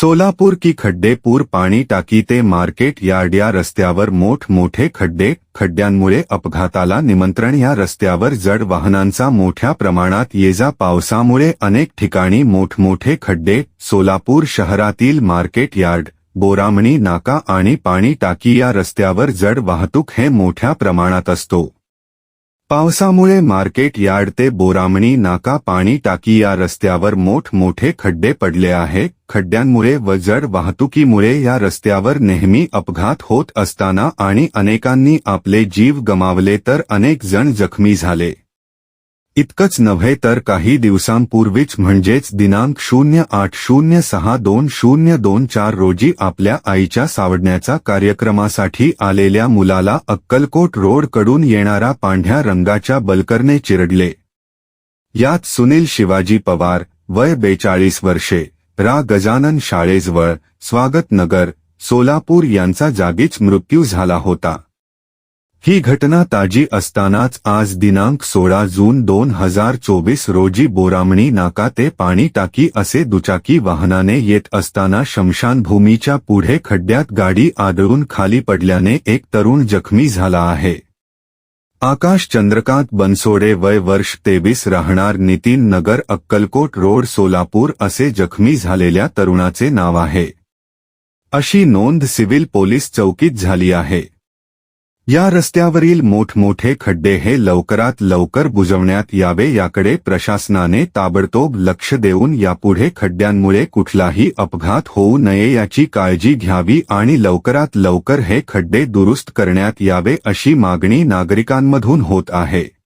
सोलापूर की खड्डेपूर पाणी टाकी ते मार्केट यार्ड या रस्त्यावर मोठमोठे खड्ड्यांमुळे अपघाताला निमंत्रण। या रस्त्यावर जड वाहनांचा मोठ्या प्रमाणात ये-जा, पावसामुळे अनेक ठिकाणी मोठमोठे खड्डे। सोलापूर शहरातील मार्केट यार्ड, बोरामणी नाका आणि पाणी टाकी या रस्त्यावर जड वाहतूक हे मोठ्या प्रमाणात असतो। पावसामुळे मार्केट यार्ड ते बोरामणी नाका, पाणी टाकी या रस्त्यावर मोठमोठे खड्डे पडले आहे। खड्ड्यांमुळे व जड वाहतुकीमुळे या रस्त्यावर नेहमी अपघात होत असताना आणि अनेकांनी आपले जीव गमावले तर अनेक जण जखमी झाले। इतकंच नव्हे तर काही दिवसांपूर्वीच म्हणजेच दिनांक 08/06/2024 रोजी आपल्या आईच्या सावडण्याचा कार्यक्रमासाठी आलेल्या मुलाला अक्कलकोट रोड कडून येणारा पांढऱ्या रंगाच्या बलकरने चिरडले। यात सुनील शिवाजी पवार, वय 42 वर्षे, रा गजानन शाळेजवळ, स्वागतनगर, सोलापूर यांचा जागीच मृत्यू झाला होता। ही घटना ताजी असतानाच आज दिनांक 16 जून 2024 रोजी बोरामणी नाका ते पाणी टाकी असे दुचाकी वाहनाने येत असताना स्मशानभूमीच्या पुढे खड्ड्यात गाडी आदळून खाली पडल्याने एक तरुण जखमी झाला आहे। आकाश चंद्रकांत बनसोडे, वय वर्ष 23, राहणार नितीन नगर, अक्कलकोट रोड, सोलापूर असे जखमी झालेल्या तरुणाचे नाव आहे। अशी नोंद सिव्हिल पोलीस चौकीत झाली आहे। या रस्त्यावरील मोठमोठे खड्डे हे लवकरात लवकर बुजवण्यात यावे याकडे प्रशासनाने ताबडतोब लक्ष देऊन यापुढे खड्ड्यांमुळे कुठलाही अपघात होऊ नये याची काळजी घ्यावी आणि लवकरात लवकर हे खड्डे दुरुस्त करण्यात यावे अशी मागणी नागरिकांमधून होत आहे।